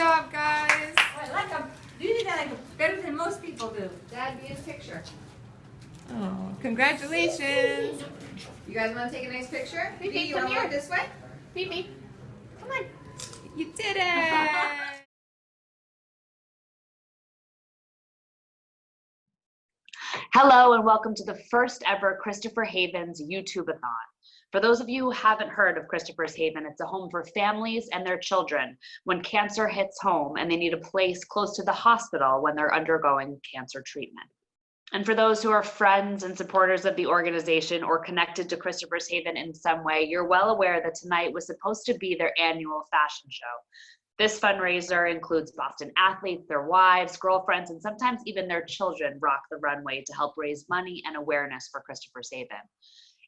job, guys. I like them. You did that better than most people do. Dad, be in the picture. Oh, congratulations. You guys want to take a nice picture? Phoebe, you want to walk this way? Phoebe, come on. You did it. Hello and welcome to the first ever Christopher Haven's YouTube-athon. For those of you who haven't heard of Christopher's Haven, it's a home for families and their children when cancer hits home and they need a place close to the hospital when they're undergoing cancer treatment. And for those who are friends and supporters of the organization or connected to Christopher's Haven in some way, you're well aware that tonight was supposed to be their annual fashion show. This fundraiser includes Boston athletes, their wives, girlfriends, and sometimes even their children rock the runway to help raise money and awareness for Christopher's Haven.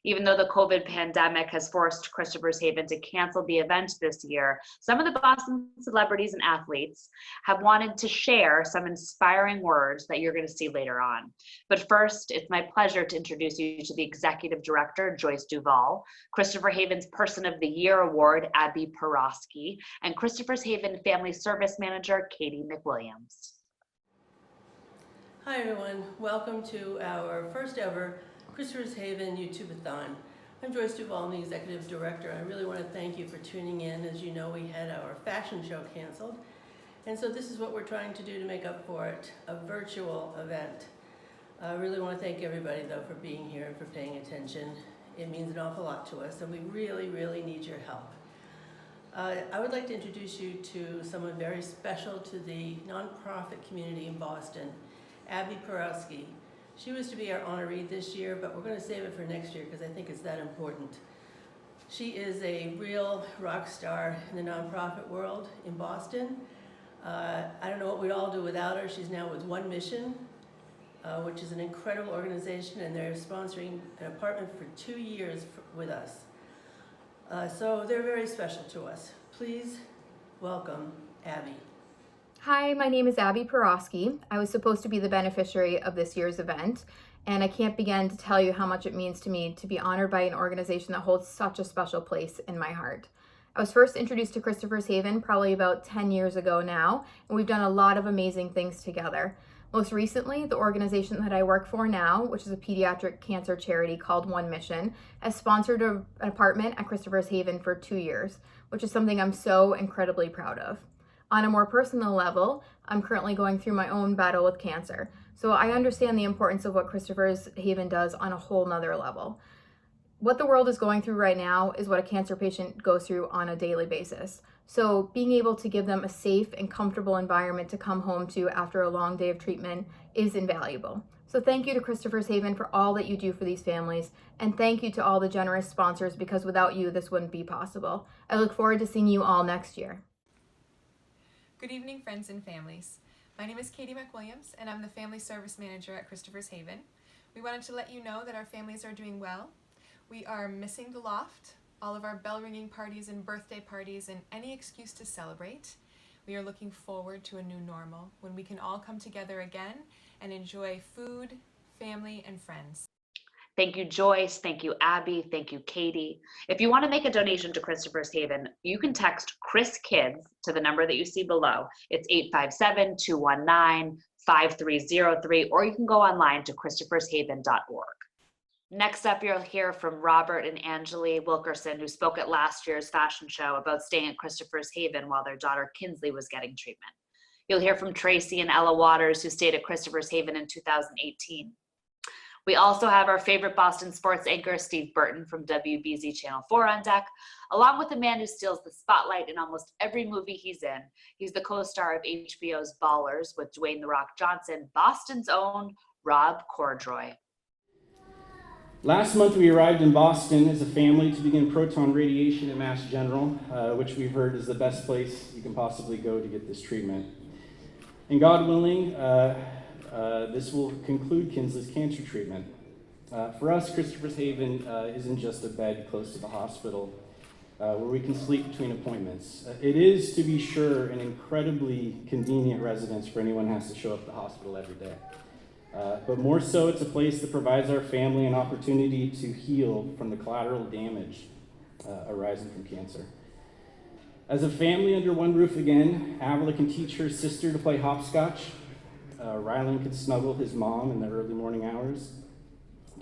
Even though the COVID pandemic has forced Christopher's Haven to cancel the event this year, some of the Boston celebrities and athletes have wanted to share some inspiring words that you're going to see later on. But first, it's my pleasure to introduce you to the Executive Director, Joyce Duvall, Christopher Haven's Person of the Year Award, Abby Porosky, and Christopher's Haven Family Service Manager, Katie McWilliams. Hi everyone, welcome to our first ever Christopher's Haven YouTube-athon. I'm Joyce Duvall, I'm the Executive Director. I really want to thank you for tuning in. As you know, we had our fashion show canceled. And so this is what we're trying to do to make up for it, a virtual event. I really want to thank everybody though for being here and for paying attention. It means an awful lot to us and we really, really need your help. I would like to introduce you to someone very special to the nonprofit community in Boston, Abby Porosky. She was to be our honoree this year, but we're going to save it for next year because I think it's that important. She is a real rock star in the nonprofit world in Boston. I don't know what we'd all do without her. She's now with One Mission, which is an incredible organization, and they're sponsoring an apartment for 2 years with us. So they're very special to us. Please welcome Abby. Hi, my name is Abby Porosky. I was supposed to be the beneficiary of this year's event, and I can't begin to tell you how much it means to me to be honored by an organization that holds such a special place in my heart. I was first introduced to Christopher's Haven probably about 10 years ago now, and we've done a lot of amazing things together. Most recently, the organization that I work for now, which is a pediatric cancer charity called One Mission, has sponsored an apartment at Christopher's Haven for 2 years, which is something I'm so incredibly proud of. On a more personal level, I'm currently going through my own battle with cancer. So I understand the importance of what Christopher's Haven does on a whole nother level. What the world is going through right now is what a cancer patient goes through on a daily basis. So being able to give them a safe and comfortable environment to come home to after a long day of treatment is invaluable. So thank you to Christopher's Haven for all that you do for these families, and thank you to all the generous sponsors because without you, this wouldn't be possible. I look forward to seeing you all next year. Good evening, friends and families. My name is Katie McWilliams, and I'm the Family Service Manager at Christopher's Haven. We wanted to let you know that our families are doing well. We are missing the loft, all of our bell ringing parties and birthday parties, and any excuse to celebrate. We are looking forward to a new normal when we can all come together again and enjoy food, family, and friends. Thank you, Joyce. Thank you, Abby. Thank you, Katie. If you want to make a donation to Christopher's Haven, you can text Chris Kids to the number that you see below. It's 857-219-5303, or you can go online to christophershaven.org. Next up, you'll hear from Robert and Angeli Wilkerson, who spoke at last year's fashion show about staying at Christopher's Haven while their daughter Kinsley was getting treatment. You'll hear from Tracy and Ella Waters, who stayed at Christopher's Haven in 2018. We also have our favorite Boston sports anchor, Steve Burton from WBZ Channel 4 on deck, along with a man who steals the spotlight in almost every movie he's in. He's the co-star of HBO's Ballers with Dwayne "The Rock" Johnson, Boston's own Rob Cordroy. Last month we arrived in Boston as a family to begin proton radiation at Mass General, which we've heard is the best place you can possibly go to get this treatment. And God willing, this will conclude Kinsley's cancer treatment. For us, Christopher's Haven isn't just a bed close to the hospital where we can sleep between appointments. It is, to be sure, an incredibly convenient residence for anyone who has to show up at the hospital every day. But more so, it's a place that provides our family an opportunity to heal from the collateral damage arising from cancer. As a family under one roof again, Avila can teach her sister to play hopscotch. Rylan can snuggle his mom in the early morning hours.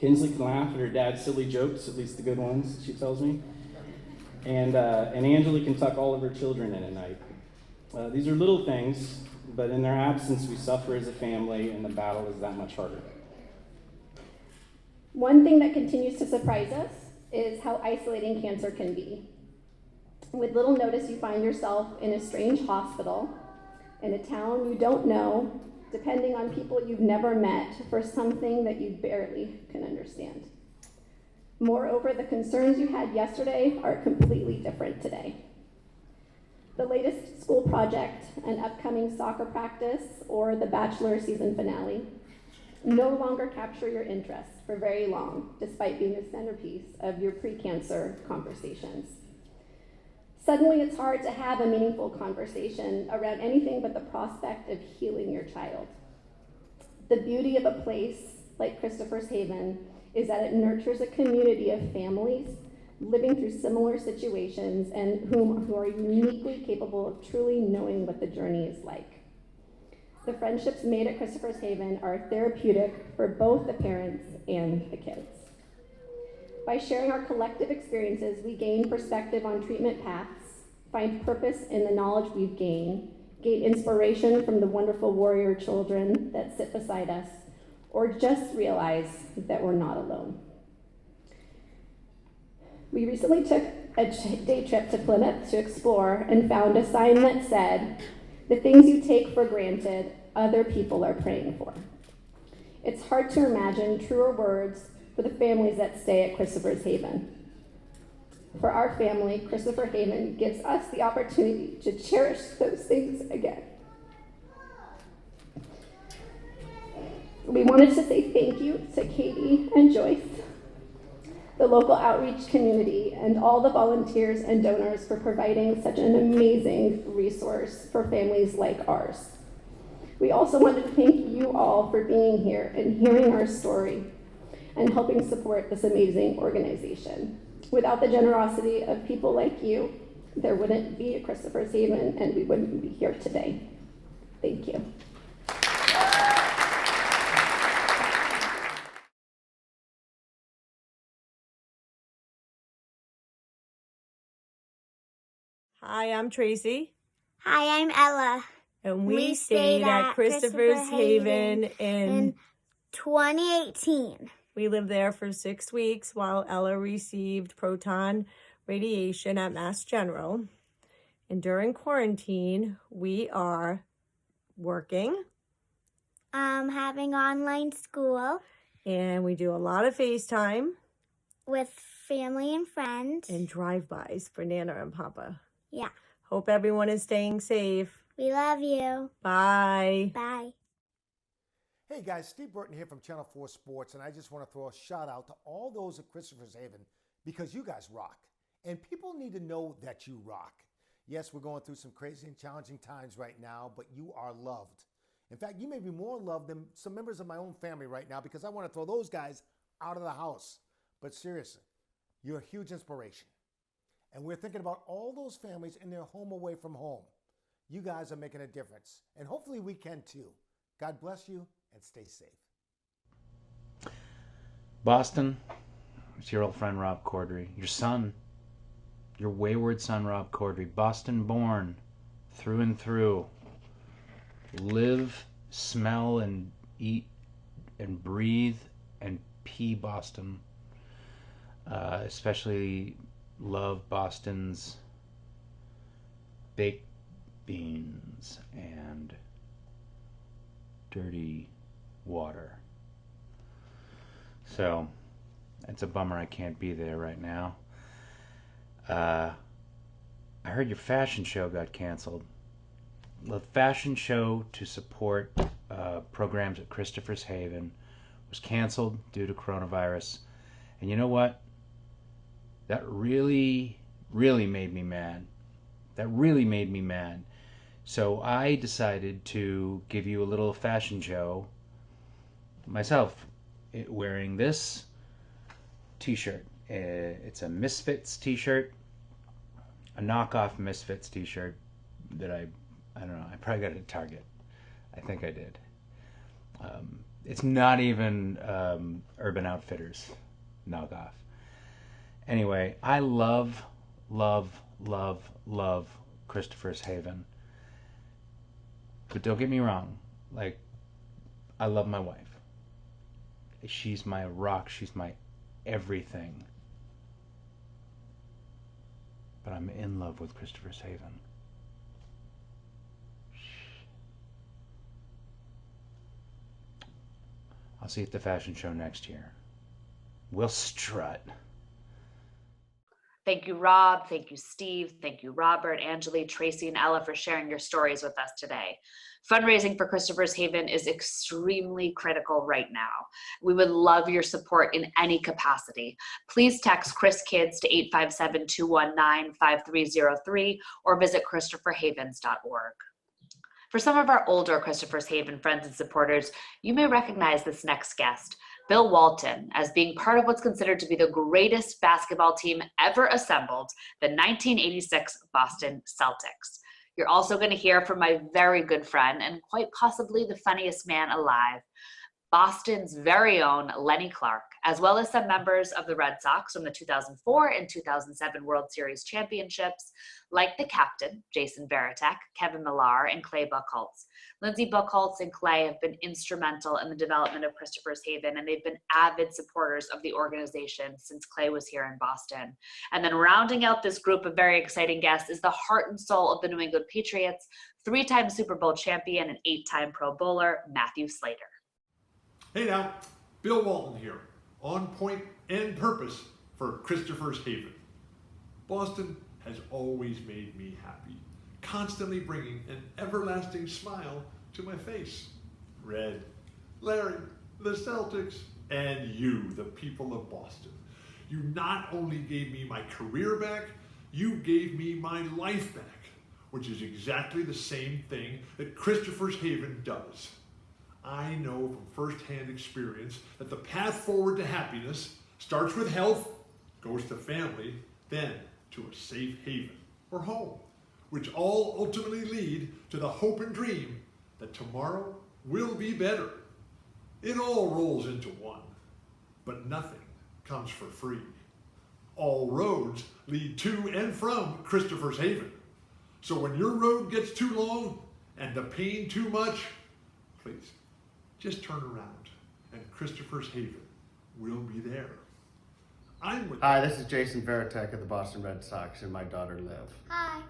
Kinsley can laugh at her dad's silly jokes, at least the good ones, she tells me. And Angela can tuck all of her children in at night. These are little things, but in their absence, we suffer as a family, and the battle is that much harder. One thing that continues to surprise us is how isolating cancer can be. With little notice, you find yourself in a strange hospital, in a town you don't know, depending on people you've never met for something that you barely can understand. Moreover, the concerns you had yesterday are completely different today. The latest school project, an upcoming soccer practice, or the Bachelor season finale no longer capture your interest for very long, despite being the centerpiece of your pre-cancer conversations. Suddenly, it's hard to have a meaningful conversation around anything but the prospect of healing your child. The beauty of a place like Christopher's Haven is that it nurtures a community of families living through similar situations and who are uniquely capable of truly knowing what the journey is like. The friendships made at Christopher's Haven are therapeutic for both the parents and the kids. By sharing our collective experiences, we gain perspective on treatment paths, find purpose in the knowledge we've gained, gain inspiration from the wonderful warrior children that sit beside us, or just realize that we're not alone. We recently took a day trip to Plymouth to explore and found a sign that said, "The things you take for granted, other people are praying for." It's hard to imagine truer words for the families that stay at Christopher's Haven. For our family, Christopher Haven gives us the opportunity to cherish those things again. We wanted to say thank you to Katie and Joyce, the local outreach community, and all the volunteers and donors for providing such an amazing resource for families like ours. We also wanted to thank you all for being here and hearing our story and helping support this amazing organization. Without the generosity of people like you, there wouldn't be a Christopher's Haven and we wouldn't be here today. Thank you. Hi, I'm Tracy. Hi, I'm Ella. And we stayed at Christopher's Haven in 2018. We lived there for 6 weeks while Ella received proton radiation at Mass General. And during quarantine, we are working. Having online school. And we do a lot of FaceTime. With family and friends. And drive-bys for Nana and Papa. Yeah. Hope everyone is staying safe. We love you. Bye. Bye. Hey guys, Steve Burton here from Channel 4 Sports, and I just want to throw a shout out to all those at Christopher's Haven because you guys rock. And people need to know that you rock. Yes, we're going through some crazy and challenging times right now, but you are loved. In fact, you may be more loved than some members of my own family right now because I want to throw those guys out of the house. But seriously, you're a huge inspiration. And we're thinking about all those families in their home away from home. You guys are making a difference. And hopefully we can too. God bless you and stay safe. Boston, it's your old friend Rob Corddry. Your son, your wayward son Rob Corddry. Boston born, through and through. Live, smell, and eat, and breathe, and pee Boston. Especially love Boston's baked beans and dirty water. So it's a bummer I can't be there right now. I heard your fashion show got canceled. The fashion show to support programs at Christopher's Haven was canceled due to coronavirus. And you know what? That really, really made me mad. That really made me mad. So I decided to give you a little fashion show myself, wearing this t-shirt. It's a Misfits t-shirt. a knockoff Misfits t-shirt that I don't know, I probably got it at Target. I think I did. It's not even Urban Outfitters knockoff. Anyway, I love Christopher's Haven. But don't get me wrong, like, I love my wife. She's my rock, she's my everything. But I'm in love with Christopher's Haven. I'll see you at the fashion show next year. We'll strut. Thank you, Rob. Thank you, Steve. Thank you, Robert, Angeli, Tracy, and Ella for sharing your stories with us today. Fundraising for Christopher's Haven is extremely critical right now. We would love your support in any capacity. Please text Chris Kids to 857-219-5303 or visit christopherhavens.org. For some of our older Christopher's Haven friends and supporters, you may recognize this next guest, Bill Walton, as being part of what's considered to be the greatest basketball team ever assembled, the 1986 Boston Celtics. You're also going to hear from my very good friend and quite possibly the funniest man alive, Boston's very own Lenny Clark, as well as some members of the Red Sox from the 2004 and 2007 World Series championships, like the captain, Jason Varitek, Kevin Millar, and Clay Buchholz. Lindsey Buchholz and Clay have been instrumental in the development of Christopher's Haven, and they've been avid supporters of the organization since Clay was here in Boston. And then rounding out this group of very exciting guests is the heart and soul of the New England Patriots, 3-time Super Bowl champion and 8-time Pro Bowler, Matthew Slater. Hey now, Bill Walton here, on point and purpose for Christopher's Haven. Boston has always made me happy, constantly bringing an everlasting smile to my face. Red, Larry, the Celtics, and you, the people of Boston. You not only gave me my career back, you gave me my life back, which is exactly the same thing that Christopher's Haven does. I know from firsthand experience that the path forward to happiness starts with health, goes to family, then to a safe haven or home, which all ultimately lead to the hope and dream that tomorrow will be better. It all rolls into one, but nothing comes for free. All roads lead to and from Christopher's Haven. So when your road gets too long and the pain too much, please, just turn around and Christopher's Haven will be there. Hi, this is Jason Varitek of the Boston Red Sox and my daughter Liv. Hi.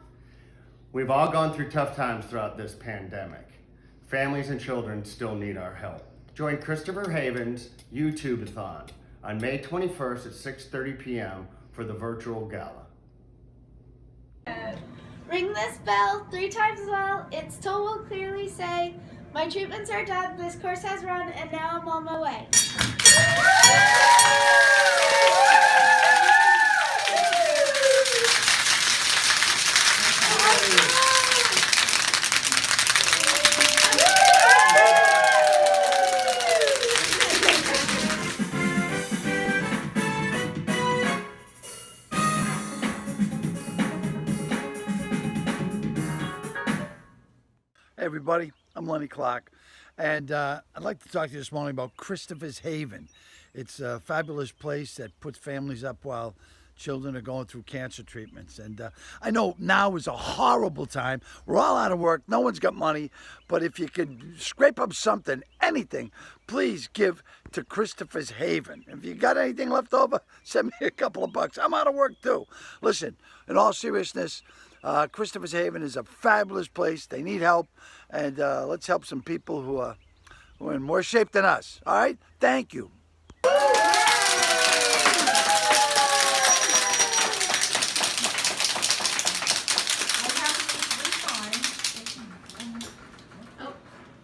We've all gone through tough times throughout this pandemic. Families and children still need our help. Join Christopher Haven's YouTube-athon on May 21st at 6:30 p.m. for the virtual gala. Ring this bell 3 times well. Its toll will clearly say, "My treatments are done, this course has run, and now I'm on my way." Hey everybody, I'm Lenny Clark, and I'd like to talk to you this morning about Christopher's Haven. It's a fabulous place that puts families up while children are going through cancer treatments. And I know now is a horrible time. We're all out of work, no one's got money, but if you can scrape up something, anything, please give to Christopher's Haven. If you got anything left over, send me a couple of bucks. I'm out of work too. Listen, in all seriousness, Christopher's Haven is a fabulous place. They need help, and let's help some people who are in more shape than us. All right? Thank you.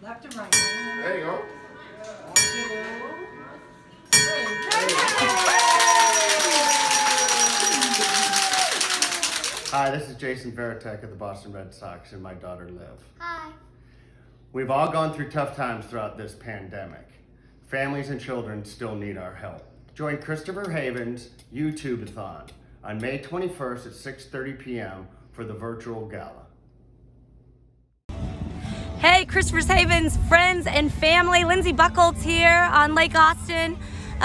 Left and right. There you go. 1, 2, 3. Hi, this is Jason Varitek of the Boston Red Sox and my daughter Liv. Hi. We've all gone through tough times throughout this pandemic. Families and children still need our help. Join Christopher Haven's YouTube-athon on May 21st at 6:30 p.m. for the virtual gala. Hey, Christopher's Haven's friends and family. Lindsay Buchholz here on Lake Austin.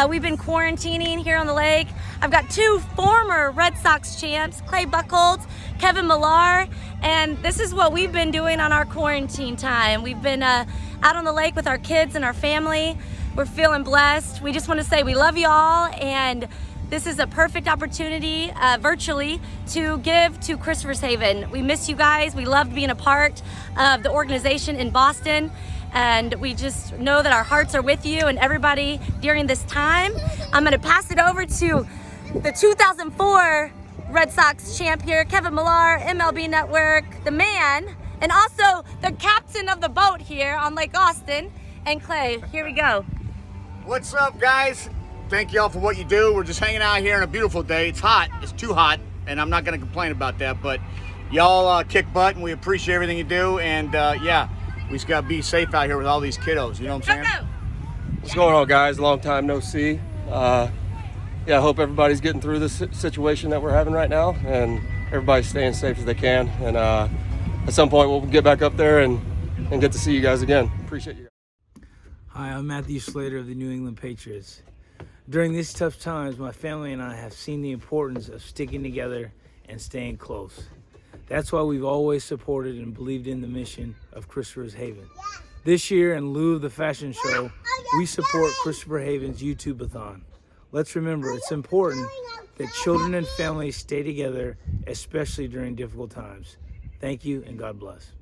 We've been quarantining here on the lake. I've got two former Red Sox champs, Clay Buchholz, Kevin Millar, and this is what we've been doing on our quarantine time. We've been out on the lake with our kids and our family. We're feeling blessed. We just want to say we love you all, and this is a perfect opportunity virtually to give to Christopher's Haven. We miss you guys. We loved being a part of the organization in Boston, and we just know that our hearts are with you and everybody during this time. I'm going to pass it over to the 2004 Red Sox champ here, Kevin Millar, MLB Network, the man, and also the captain of the boat here on Lake Austin, and Clay. Here we go. What's up, guys? Thank y'all for what you do. We're just hanging out here on a beautiful day. It's hot. It's too hot, and I'm not going to complain about that, but y'all kick butt, and we appreciate everything you do, and yeah, we just got to be safe out here with all these kiddos, you know what I'm saying? What's going on, guys? Long time no see. Yeah, I hope everybody's getting through this situation that we're having right now, and everybody's staying safe as they can, and at some point we'll get back up there and get to see you guys again. Appreciate you. Hi, I'm Matthew Slater of the New England Patriots. During these tough times, my family and I have seen the importance of sticking together and staying close. That's why we've always supported and believed in the mission of Christopher's Haven. This year, in lieu of the fashion show, we support Christopher Haven's YouTube-athon. Let's remember, it's important that children and families stay together, especially during difficult times. Thank you, and God bless.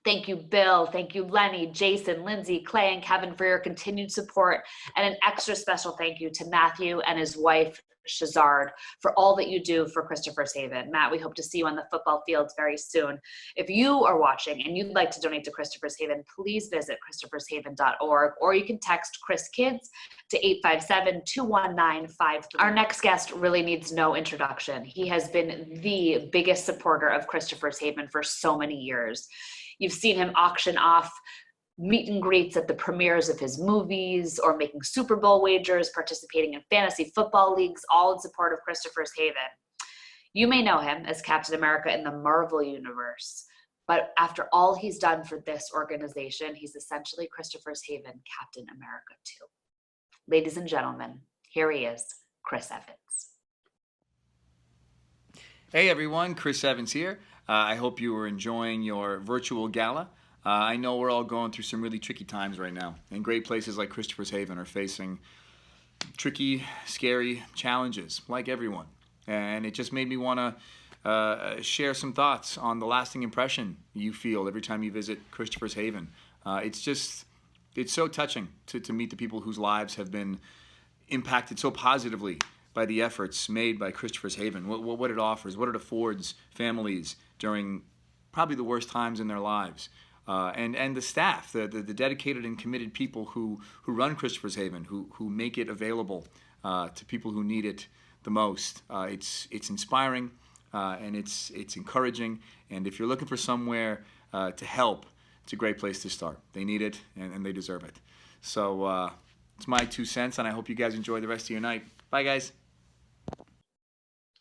Thank you, Bill. Thank you, Lenny, Jason, Lindsay, Clay, and Kevin for your continued support. And an extra special thank you to Matthew and his wife, Shazard, for all that you do for Christopher's Haven. Matt, we hope to see you on the football fields very soon. If you are watching and you'd like to donate to Christopher's Haven, please visit christophershaven.org, or you can text Chris Kids to 857-219-53. Our next guest really needs no introduction. He has been the biggest supporter of Christopher's Haven for so many years. You've seen him auction off meet and greets at the premieres of his movies, or making Super Bowl wagers, participating in fantasy football leagues, all in support of Christopher's Haven. You may know him as Captain America in the Marvel Universe, but after all he's done for this organization, he's essentially Christopher's Haven Captain America too. Ladies and gentlemen, here he is, Chris Evans. Hey everyone, Chris Evans here. I hope you were enjoying your virtual gala. I know we're all going through some really tricky times right now, and great places like Christopher's Haven are facing tricky, scary challenges, like everyone. And it just made me want to share some thoughts on the lasting impression you feel every time you visit Christopher's Haven. It's so touching to meet the people whose lives have been impacted so positively by the efforts made by Christopher's Haven, what it offers, what it affords families during probably the worst times in their lives. And the staff, the dedicated and committed people who run Christopher's Haven, who make it available to people who need it the most. It's inspiring, and it's encouraging, and if you're looking for somewhere to help, it's a great place to start. They need it, and they deserve it. So it's my 2 cents, and I hope you guys enjoy the rest of your night. Bye, guys.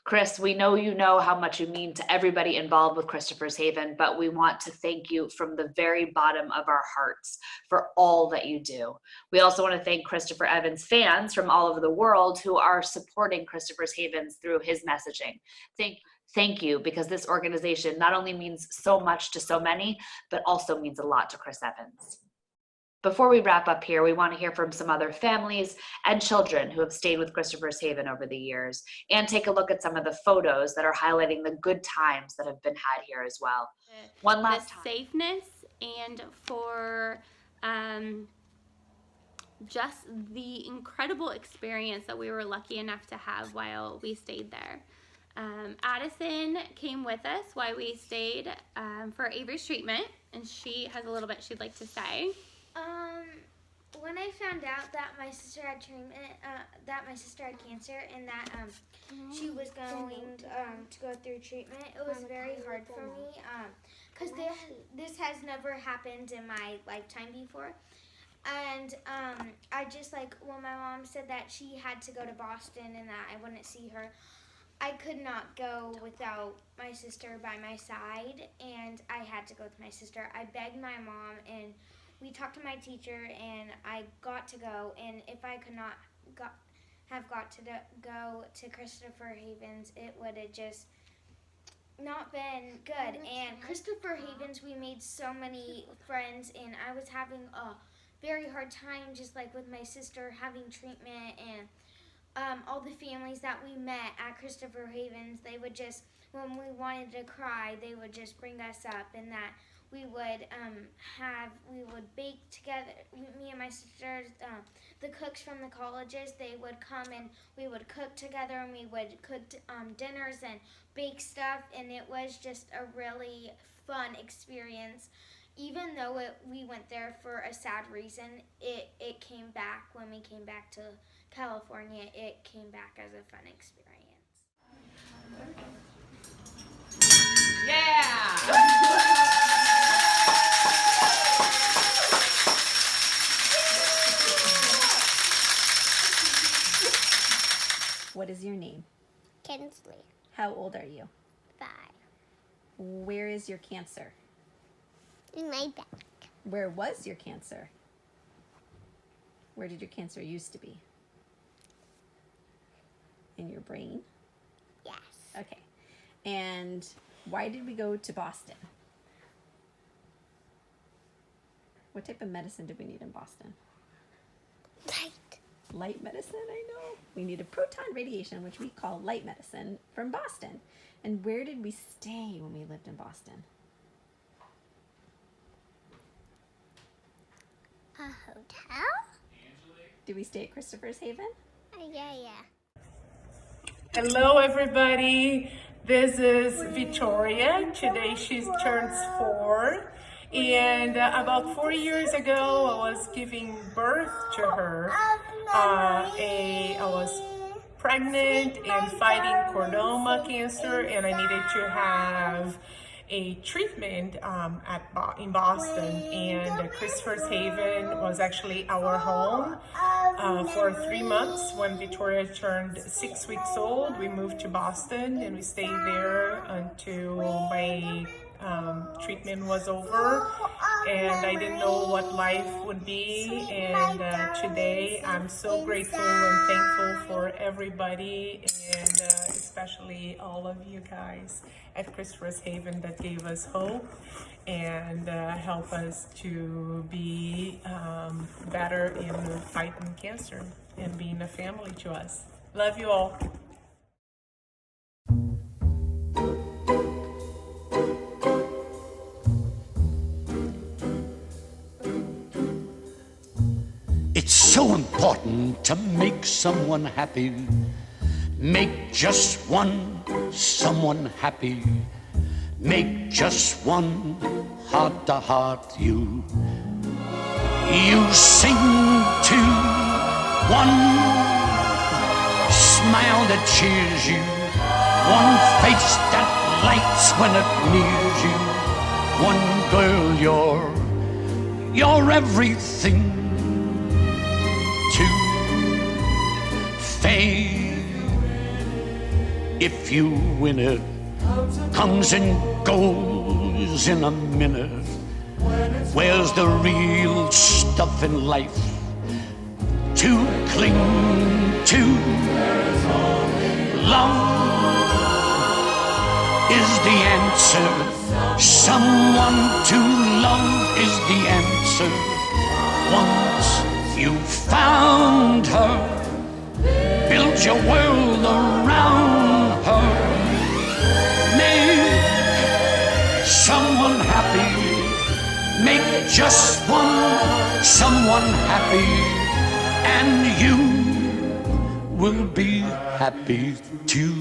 Chris, we know you know how much you mean to everybody involved with Christopher's Haven, but we want to thank you from the very bottom of our hearts for all that you do. We also want to thank Christopher Evans fans from all over the world who are supporting Christopher's Havens through his messaging. Thank you, because this organization not only means so much to so many, but also means a lot to Chris Evans. Before we wrap up here, we want to hear from some other families and children who have stayed with Christopher's Haven over the years, and take a look at some of the photos that are highlighting the good times that have been had here as well. One last time. Safeness, and for just the incredible experience that we were lucky enough to have while we stayed there. Addison came with us while we stayed for Avery's treatment, and she has a little bit she'd like to say. When I found out that my sister had treatment, that my sister had cancer, and that she was going to go through treatment, it was very hard for me, because this has never happened in my lifetime before. And I just like when my mom said that she had to go to Boston and that I wouldn't see her, I could not go without my sister by my side, and I had to go with my sister. I begged my mom, and we talked to my teacher, and I got to go. And if I could not have got to go to Christopher Havens, it would have just not been good. And Christopher Havens, we made so many friends, and I was having a very hard time just like with my sister having treatment, and all the families that we met at Christopher Havens, they would just, when we wanted to cry, they would just bring us up, and that we would bake together, me and my sisters, the cooks from the colleges, they would come and we would cook together, and we would cook dinners and bake stuff, and it was just a really fun experience. Even though we went there for a sad reason, it came back when we came back to California. It came back as a fun experience. Yeah! What is your name? Kinsley. How old are you? 5. Where is your cancer? In my back. Where was your cancer? Where did your cancer used to be? In your brain? Yes. Okay. And why did we go to Boston? What type of medicine did we need in Boston? Light medicine, I know. We needed proton radiation, which we call light medicine, from Boston. And where did we stay when we lived in Boston? A hotel? Did we stay at Christopher's Haven? Yeah. Hello everybody, this is Victoria. Today she turns 4, and about 4 years ago I was giving birth to her. I was pregnant and fighting chordoma cancer, and I needed to have a treatment in Boston, and Christopher's Haven was actually our home for 3 months. When Victoria turned 6 weeks old, we moved to Boston, and we stayed there until my treatment was over, and I didn't know what life would be. And today I'm so grateful and thankful for everybody, and especially all of you guys at Christopher's Haven that gave us hope and help us to be better in fighting cancer and being a family to us. Love you all. It's so important to make someone happy. Make just one someone happy. Make just one heart-to-heart you. You sing to one smile that cheers you, one face that lights when it nears you, one girl you're everything to. Fame, if you win it, comes and goes in a minute. Where's the real stuff in life to cling to? Love is the answer. Someone to love is the answer. Once you've found her, build your world around her. Make someone happy. Make just one someone happy, and you will be happy too.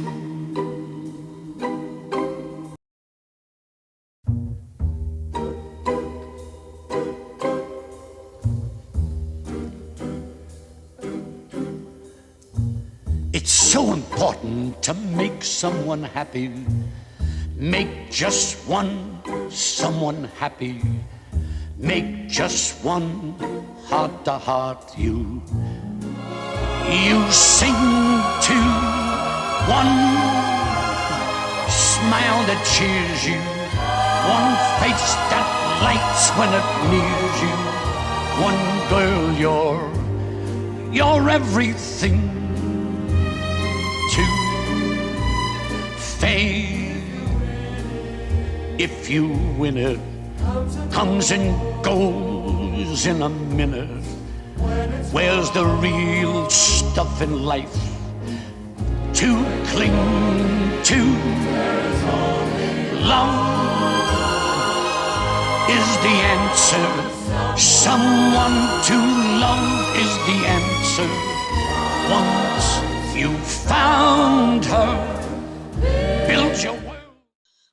It's so important to make someone happy. Make just one someone happy. make just one heart-to-heart you sing to one smile that cheers you, one face that lights when it nears you, one girl you're everything to fate. If you win it, comes and goes in a minute. Where's the real stuff in life to cling to? Love is the answer. Someone to love is the answer. Once you found her, build your world.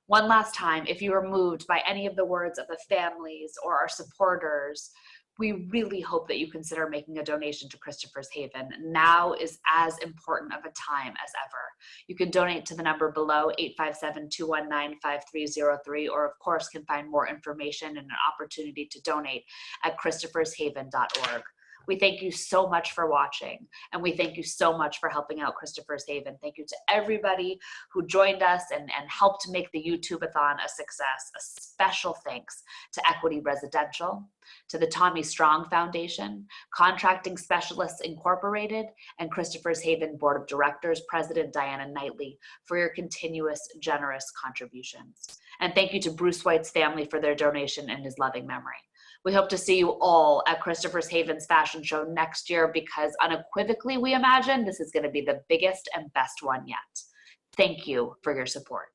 One last time, if you were moved by any of the words of the families or our supporters, we really hope that you consider making a donation to Christopher's Haven. Now is as important of a time as ever. You can donate to the number below, 857-219-5303, or of course can find more information and an opportunity to donate at christophershaven.org. We thank you so much for watching, and we thank you so much for helping out Christopher's Haven. Thank you to everybody who joined us and helped make the YouTube-athon a success. A special thanks to Equity Residential, to the Tommy Strong Foundation, Contracting Specialists Incorporated, and Christopher's Haven Board of Directors President Diana Knightley for your continuous generous contributions. And thank you to Bruce White's family for their donation in his loving memory. We hope to see you all at Christopher's Haven's fashion show next year, because unequivocally we imagine this is going to be the biggest and best one yet. Thank you for your support.